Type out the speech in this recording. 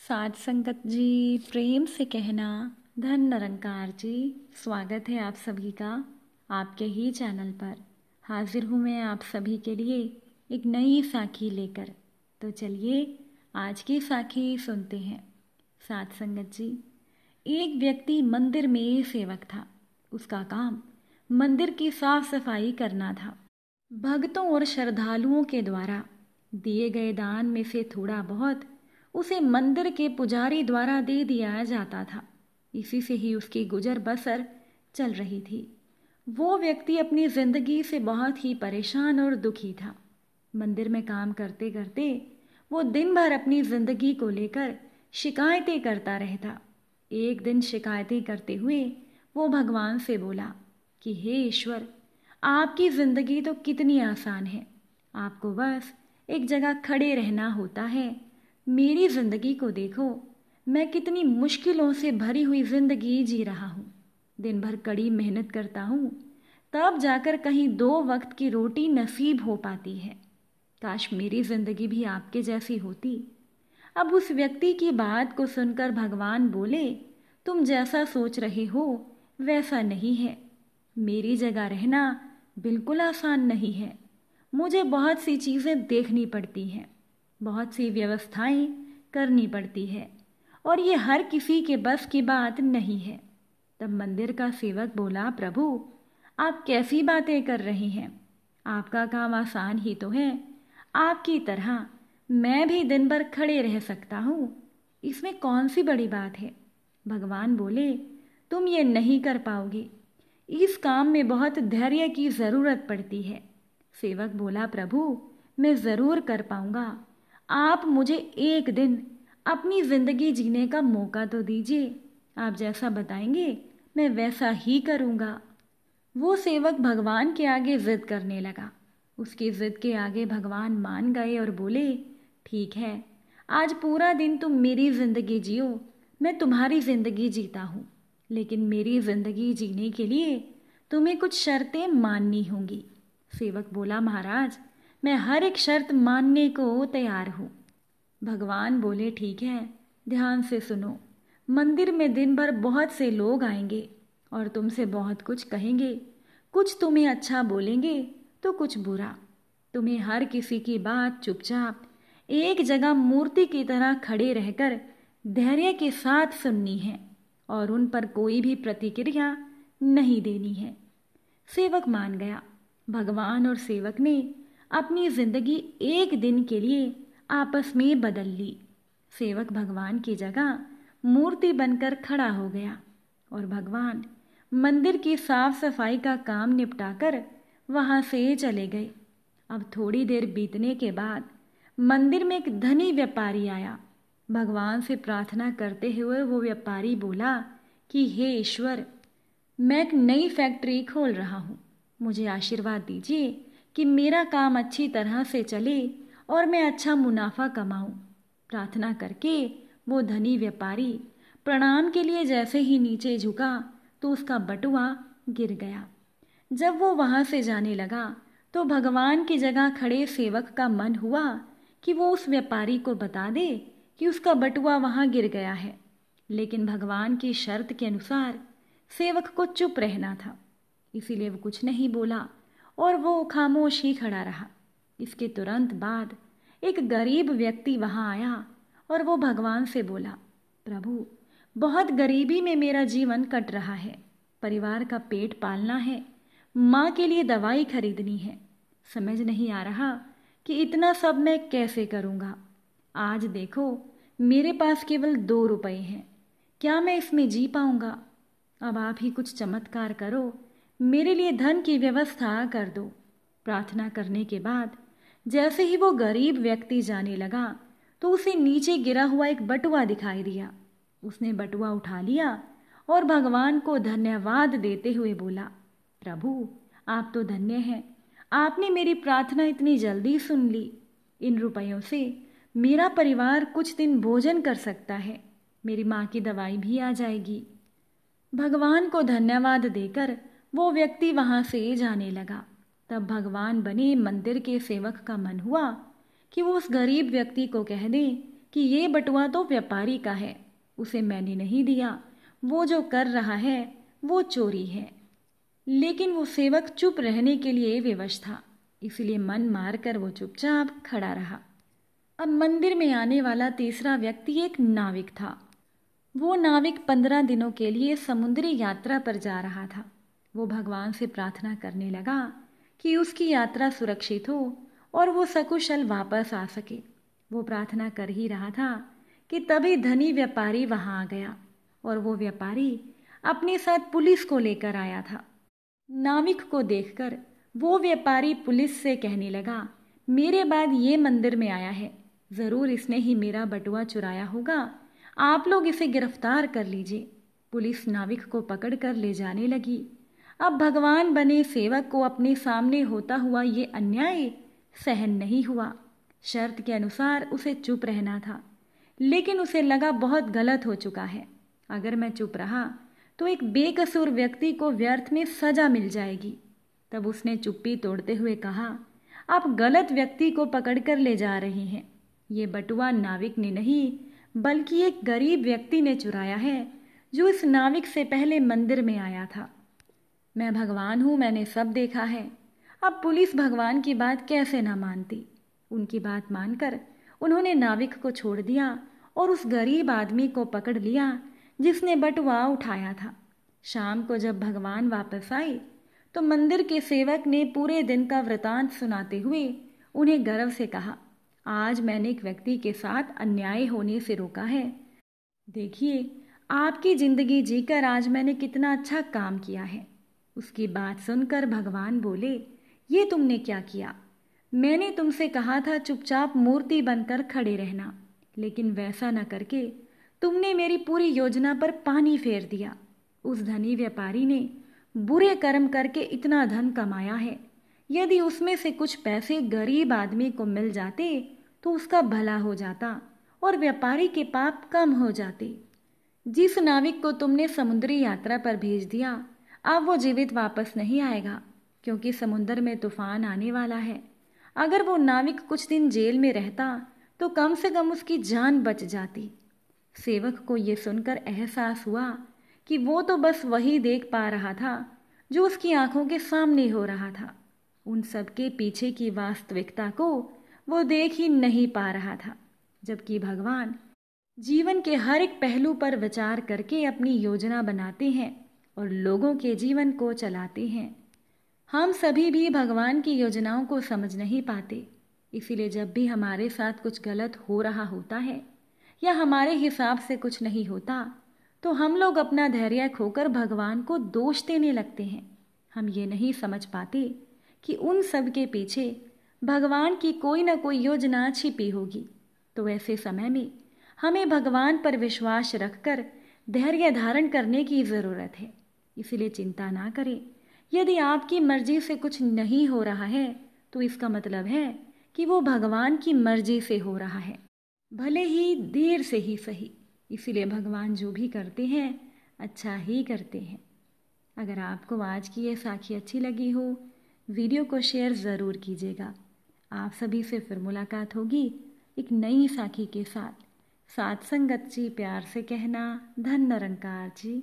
साध संगत जी, प्रेम से कहना धन निरंकार जी। स्वागत है आप सभी का आपके ही चैनल पर। हाजिर हूँ मैं आप सभी के लिए एक नई साखी लेकर। तो चलिए आज की साखी सुनते हैं। साध संगत जी, एक व्यक्ति मंदिर में सेवक था। उसका काम मंदिर की साफ सफाई करना था। भक्तों और श्रद्धालुओं के द्वारा दिए गए दान में से थोड़ा बहुत उसे मंदिर के पुजारी द्वारा दे दिया जाता था। इसी से ही उसकी गुजर बसर चल रही थी। वो व्यक्ति अपनी जिंदगी से बहुत ही परेशान और दुखी था। मंदिर में काम करते करते वो दिन भर अपनी जिंदगी को लेकर शिकायतें करता रहता। एक दिन शिकायतें करते हुए वो भगवान से बोला कि हे ईश्वर, आपकी जिंदगी तो कितनी आसान है। आपको बस एक जगह खड़े रहना होता है। मेरी जिंदगी को देखो, मैं कितनी मुश्किलों से भरी हुई जिंदगी जी रहा हूँ। दिन भर कड़ी मेहनत करता हूँ, तब जाकर कहीं 2 वक्त की रोटी नसीब हो पाती है। काश मेरी जिंदगी भी आपके जैसी होती। अब उस व्यक्ति की बात को सुनकर भगवान बोले, तुम जैसा सोच रहे हो वैसा नहीं है। मेरी जगह रहना बिल्कुल आसान नहीं है। मुझे बहुत सी चीज़ें देखनी पड़ती हैं, बहुत सी व्यवस्थाएं करनी पड़ती है, और ये हर किसी के बस की बात नहीं है। तब मंदिर का सेवक बोला, प्रभु आप कैसी बातें कर रहे हैं? आपका काम आसान ही तो है। आपकी तरह मैं भी दिन भर खड़े रह सकता हूँ, इसमें कौन सी बड़ी बात है? भगवान बोले, तुम ये नहीं कर पाओगे। इस काम में बहुत धैर्य की ज़रूरत पड़ती है। सेवक बोला, प्रभु मैं ज़रूर कर पाऊंगा। आप मुझे एक दिन अपनी ज़िंदगी जीने का मौका तो दीजिए। आप जैसा बताएंगे मैं वैसा ही करूँगा। वो सेवक भगवान के आगे ज़िद करने लगा। उसकी ज़िद के आगे भगवान मान गए और बोले, ठीक है, आज पूरा दिन तुम मेरी ज़िंदगी जियो, मैं तुम्हारी ज़िंदगी जीता हूँ। लेकिन मेरी ज़िंदगी जीने के लिए तुम्हें कुछ शर्तें माननी होंगी। सेवक बोला, महाराज मैं हर एक शर्त मानने को तैयार हूँ। भगवान बोले, ठीक है, ध्यान से सुनो। मंदिर में दिन भर बहुत से लोग आएंगे और तुमसे बहुत कुछ कहेंगे। कुछ तुम्हें अच्छा बोलेंगे तो कुछ बुरा। तुम्हें हर किसी की बात चुपचाप एक जगह मूर्ति की तरह खड़े रहकर धैर्य के साथ सुननी है और उन पर कोई भी प्रतिक्रिया नहीं देनी है। सेवक मान गया। भगवान और सेवक ने अपनी जिंदगी एक दिन के लिए आपस में बदल ली। सेवक भगवान की जगह मूर्ति बनकर खड़ा हो गया और भगवान मंदिर की साफ सफाई का काम निपटाकर वहां से चले गए। अब थोड़ी देर बीतने के बाद मंदिर में एक धनी व्यापारी आया। भगवान से प्रार्थना करते हुए वो व्यापारी बोला कि हे ईश्वर, मैं एक नई फैक्ट्री खोल रहा हूँ। मुझे आशीर्वाद दीजिए कि मेरा काम अच्छी तरह से चले और मैं अच्छा मुनाफा कमाऊं। प्रार्थना करके वो धनी व्यापारी प्रणाम के लिए जैसे ही नीचे झुका तो उसका बटुआ गिर गया। जब वो वहां से जाने लगा तो भगवान की जगह खड़े सेवक का मन हुआ कि वो उस व्यापारी को बता दे कि उसका बटुआ वहां गिर गया है। लेकिन भगवान की शर्त के अनुसार सेवक को चुप रहना था, इसीलिए वो कुछ नहीं बोला और वो खामोश ही खड़ा रहा। इसके तुरंत बाद एक गरीब व्यक्ति वहां आया और वो भगवान से बोला, प्रभु बहुत गरीबी में मेरा जीवन कट रहा है। परिवार का पेट पालना है, माँ के लिए दवाई खरीदनी है। समझ नहीं आ रहा कि इतना सब मैं कैसे करूँगा। आज देखो मेरे पास केवल 2 रुपए हैं, क्या मैं इसमें जी पाऊँगा? अब आप ही कुछ चमत्कार करो, मेरे लिए धन की व्यवस्था कर दो। प्रार्थना करने के बाद जैसे ही वो गरीब व्यक्ति जाने लगा तो उसे नीचे गिरा हुआ एक बटुआ दिखाई दिया। उसने बटुआ उठा लिया और भगवान को धन्यवाद देते हुए बोला, प्रभु आप तो धन्य हैं, आपने मेरी प्रार्थना इतनी जल्दी सुन ली। इन रुपयों से मेरा परिवार कुछ दिन भोजन कर सकता है, मेरी माँ की दवाई भी आ जाएगी। भगवान को धन्यवाद देकर वो व्यक्ति वहां से जाने लगा। तब भगवान बने मंदिर के सेवक का मन हुआ कि वो उस गरीब व्यक्ति को कह दे कि ये बटुआ तो व्यापारी का है, उसे मैंने नहीं दिया, वो जो कर रहा है वो चोरी है। लेकिन वो सेवक चुप रहने के लिए विवश था, इसलिए मन मारकर वो चुपचाप खड़ा रहा। अब मंदिर में आने वाला तीसरा व्यक्ति एक नाविक था। वो नाविक 15 दिनों के लिए समुद्री यात्रा पर जा रहा था। वो भगवान से प्रार्थना करने लगा कि उसकी यात्रा सुरक्षित हो और वो सकुशल वापस आ सके। वो प्रार्थना कर ही रहा था कि तभी धनी व्यापारी वहां आ गया, और वो व्यापारी अपने साथ पुलिस को लेकर आया था। नाविक को देखकर वो व्यापारी पुलिस से कहने लगा, मेरे बाद ये मंदिर में आया है, जरूर इसने ही मेरा बटुआ चुराया होगा, आप लोग इसे गिरफ्तार कर लीजिए। पुलिस नाविक को पकड़कर ले जाने लगी। अब भगवान बने सेवक को अपने सामने होता हुआ ये अन्याय सहन नहीं हुआ। शर्त के अनुसार उसे चुप रहना था, लेकिन उसे लगा बहुत गलत हो चुका है। अगर मैं चुप रहा तो एक बेकसूर व्यक्ति को व्यर्थ में सजा मिल जाएगी। तब उसने चुप्पी तोड़ते हुए कहा, आप गलत व्यक्ति को पकड़कर ले जा रहे हैं। ये बटुआ नाविक ने नहीं, बल्कि एक गरीब व्यक्ति ने चुराया है, जो इस नाविक से पहले मंदिर में आया था। मैं भगवान हूं, मैंने सब देखा है। अब पुलिस भगवान की बात कैसे ना मानती। उनकी बात मानकर उन्होंने नाविक को छोड़ दिया और उस गरीब आदमी को पकड़ लिया जिसने बटुआ उठाया था। शाम को जब भगवान वापस आए तो मंदिर के सेवक ने पूरे दिन का वृतांत सुनाते हुए उन्हें गर्व से कहा, आज मैंने एक व्यक्ति के साथ अन्याय होने से रोका है। देखिए, आपकी जिंदगी जीकर आज मैंने कितना अच्छा काम किया है। उसकी बात सुनकर भगवान बोले, ये तुमने क्या किया? मैंने तुमसे कहा था चुपचाप मूर्ति बनकर खड़े रहना, लेकिन वैसा न करके तुमने मेरी पूरी योजना पर पानी फेर दिया। उस धनी व्यापारी ने बुरे कर्म करके इतना धन कमाया है, यदि उसमें से कुछ पैसे गरीब आदमी को मिल जाते तो उसका भला हो जाता और व्यापारी के पाप कम हो जाते। जिस नाविक को तुमने समुद्री यात्रा पर भेज दिया, अब वो जीवित वापस नहीं आएगा, क्योंकि समुद्र में तूफान आने वाला है। अगर वो नाविक कुछ दिन जेल में रहता तो कम से कम उसकी जान बच जाती। सेवक को ये सुनकर एहसास हुआ कि वो तो बस वही देख पा रहा था जो उसकी आंखों के सामने हो रहा था। उन सबके पीछे की वास्तविकता को वो देख ही नहीं पा रहा था। जबकि भगवान जीवन के हर एक पहलू पर विचार करके अपनी योजना बनाते हैं और लोगों के जीवन को चलाते हैं। हम सभी भी भगवान की योजनाओं को समझ नहीं पाते, इसीलिए जब भी हमारे साथ कुछ गलत हो रहा होता है या हमारे हिसाब से कुछ नहीं होता तो हम लोग अपना धैर्य खोकर भगवान को दोष देने लगते हैं। हम ये नहीं समझ पाते कि उन सब के पीछे भगवान की कोई ना कोई योजना छिपी होगी। तो ऐसे समय में हमें भगवान पर विश्वास रखकर धैर्य धारण करने की ज़रूरत है। इसलिए चिंता ना करें। यदि आपकी मर्जी से कुछ नहीं हो रहा है तो इसका मतलब है कि वो भगवान की मर्जी से हो रहा है, भले ही देर से ही सही। इसीलिए भगवान जो भी करते हैं अच्छा ही करते हैं। अगर आपको आज की ये साखी अच्छी लगी हो, वीडियो को शेयर ज़रूर कीजिएगा। आप सभी से फिर मुलाकात होगी एक नई साखी के साथ। साथ संगत जी, प्यार से कहना, धन निरंकार जी।